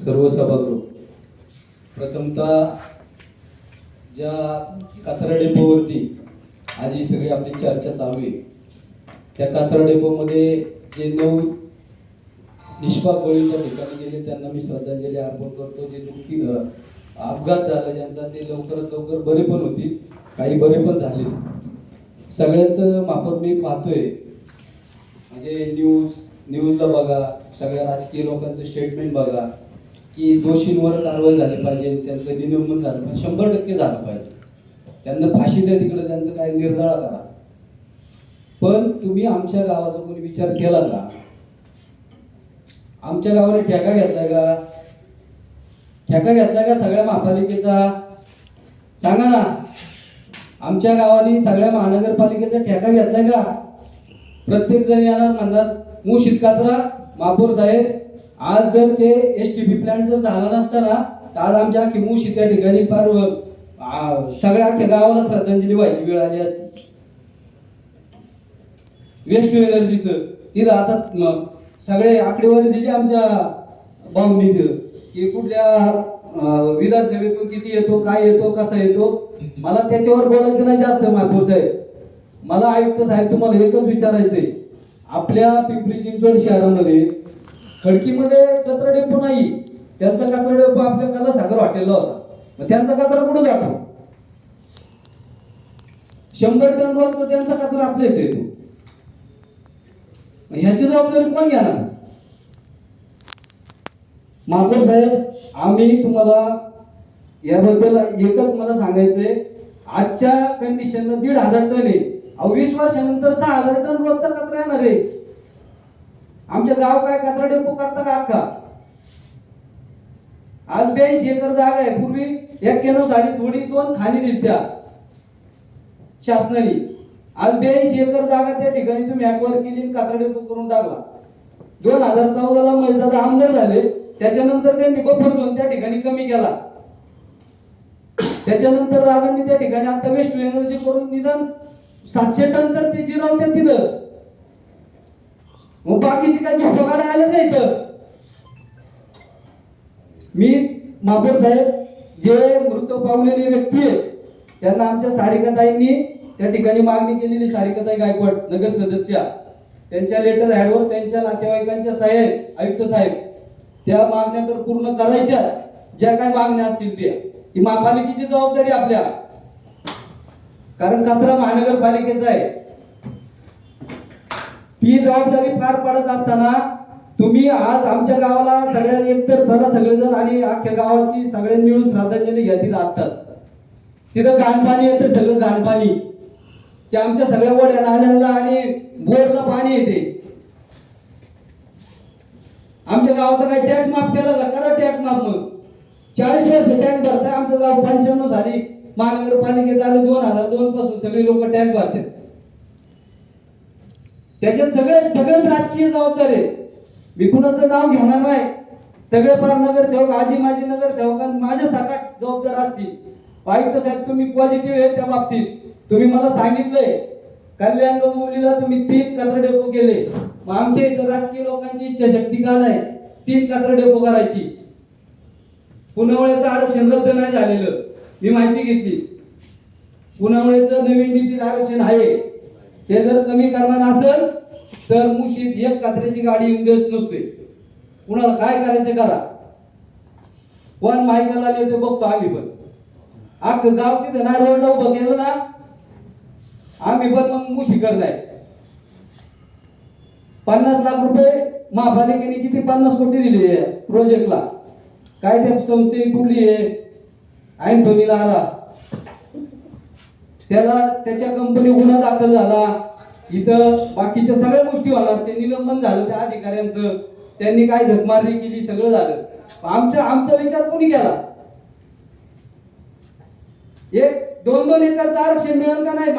सर्व सभागृह, प्रथमतः ज्या कचरा डेपोवरती आज ही सगळी आपली चर्चा चालू आहे, त्या कचरा डेपोमध्ये जे 9 निष्पाप बळी त्या ठिकाणी गेले त्यांना मी श्रद्धांजली अर्पण करतो. जे दुःखी अपघात झाला ज्यांचा, ते लवकरात लवकर बरे पण होतील, काही बरे पण झाले. सगळ्यांचं मापन मी पाहतोय, म्हणजे न्यूजला बघा, सगळ्या राजकीय लोकांचं स्टेटमेंट बघा की दोषींवर कारवाई झाली पाहिजे, त्यांचं निलंबन झालं पाहिजे, 100% झालं पाहिजे, त्यांना फाशी द्या, तिकडे त्यांचं काय निर्धार करा. पण तुम्ही आमच्या गावाचा कोणी विचार केला का? आमच्या गावाने ठेका घेतलाय का? ठेका घेतलाय का सगळ्या महापालिकेचा? सांगा ना. आमच्या गावाने सगळ्या महानगरपालिकेचा ठेका घेतलाय का? प्रत्येक जण येणार म्हणणार मुशीत कचरा महापौर साहेब, आज जर ते STP प्लांट जर झाला नसता ना, तर आज आमच्या अख्खी मुशी त्या ठिकाणी फार सगळ्या अख्ख्या गावाला श्रद्धांजली व्हायची वेळ आली असती. वेस्ट टू एनर्जीचं तिथं आता सगळे आकडेवारी दिली आमच्या बावनीत की कुठल्या विधानसभेतून किती येतो, काय येतो, कसा येतो. मला त्याच्यावर बोलायचं नाही जास्त महापौर साहेब. मला आयुक्त साहेब तुम्हाला एकच विचारायचंय, आपल्या पिंपरी चिंचवड शहरामध्ये खडकीमध्ये कचरा डेपो नाही, त्यांचा कचरा डेपो आपल्या कला सागर हॉटेलला होता. मग त्यांचा कचरा कुठं जातो? 100 टन रोजचा त्यांचा कचरा आपल्या इथे येतो. ह्याची जबाबदारी कोण घेणार? महापौर साहेब, आम्ही तुम्हाला याबद्दल एकच मला सांगायचंय, आजच्या कंडिशनला 1,500 टन आहे. 20 वर्षानंतर 6,000 टन रोजचा कचरा येणार आहे. आमच्या गाव काय कचरा डेपो करता का अख्खा? आज 82 एकर जागा आहे. पूर्वी 91 साली थोडी 2 खाली दिल्या शासनाने. आज 82 एकर जागा त्या ठिकाणी तुम्ही ॲक्वायर केली, कचरा डेपो करून टाकला. 2014ला महेशदादा आमदार झाले, त्याच्यानंतर त्यांनी बफर झोन त्या ठिकाणी कमी केला. त्याच्यानंतर दादांनी त्या ठिकाणी आता वेस्ट टू एनर्जी करून निदान 700 टन तर ते जिरवतात तिथं. मग बाकीची काही झोपा आलं नाही. तर मी महापौर साहेब, जे मृत पावलेले व्यक्ती आहेत त्यांना आमच्या सारिकाताईंनी त्या ठिकाणी मागणी केलेली, सारिकाताई गायकवाड नगर सदस्य, त्यांच्या लेटर हॅडवर त्यांच्या नातेवाईकांच्या सह्या आहेत. आयुक्त साहेब, त्या मागण्या तर पूर्ण करायच्या, ज्या काय मागण्या असतील त्या. ही महापालिकेची जबाबदारी आपल्या, कारण कचरा महानगरपालिकेचा आहे. ती जबाबदारी पार पडत असताना तुम्ही आज आमच्या गावाला सगळ्या एकतर चला सगळेजण आणि अख्ख्या गावाची सगळ्यांनी मिळून श्रद्धांजली घ्या. तिथं आत्ताच तिथं घाणपाणी येतं, सगळं घाणपाणी ते आमच्या सगळ्या वड्या नाल्यांना आणि बोरला पाणी येते. आमच्या गावाचा काही टॅक्स माफ केला का? करा टॅक्स माफ. मग 40 वर्ष टॅक्स भरताय. आमचं गाव 95 साली महानगरपालिकेत आले, 2002 पासून सगळे लोक टॅक्स भरतात. त्याच्यात सगळेच राजकीय जबाबदार आहे. मी कुणाचं नाव घेणार नाही. सगळे पार नगरसेवक, आजी माजी नगरसेवकां माझ्या साकाट जबाबदार असतील. आयुक्त साहेब, तुम्ही पॉझिटिव्ह आहे त्या बाबतीत. तुम्ही मला सांगितलंय कल्याण डोंबिवलीला तुम्ही 3 कचरा डेपो केले. मग आमच्या इथं राजकीय लोकांची इच्छाशक्ती का नाही 3 कचरा डेपो करायची? पुनावळ्याचं आरक्षण रद्द नाही झालेलं, मी माहिती घेतली. पुनावळ्याचं नवीन नीतीत आरक्षण आहे. ते जर कमी करणार असेल तर मुशीत 1 कचऱ्याची गाडी येऊन देत नसते. कुणाला काय करायचं करा. कोण मायकाला येतो बघतो आम्ही पण. अख्खं गाव तिथं ना रोडला उभं केलं ना, आम्ही पण मग मुशी करणार. 50 लाख रुपये महापालिकेने किती 50 कोटी दिले प्रोजेक्टला. काय त्या संस्थे कुठली आहे? अँथोनीला आला, त्याला त्याच्या कंपनी गुन्हा दाखल झाला. इथं बाकीच्या सगळ्या गोष्टी होणार. ते निलंबन झालं त्या अधिकाऱ्यांचं, त्यांनी काय झकमारणी केली, सगळं झालं. आमचा विचार कोणी केला? 1-2 एकरचं आरक्षण मिळेल का नाही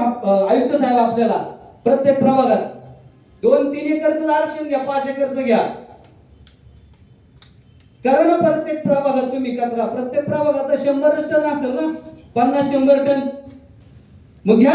आयुक्त साहेब आपल्याला? प्रत्येक प्रभागात 2-3 एकरचं आरक्षण घ्या, 5 एकरचं घ्या. करा ना प्रत्येक प्रभागात तुम्ही कचरा. प्रत्येक प्रभागाचा 100 टन असेल ना, 50-100 टन. मग घ्या.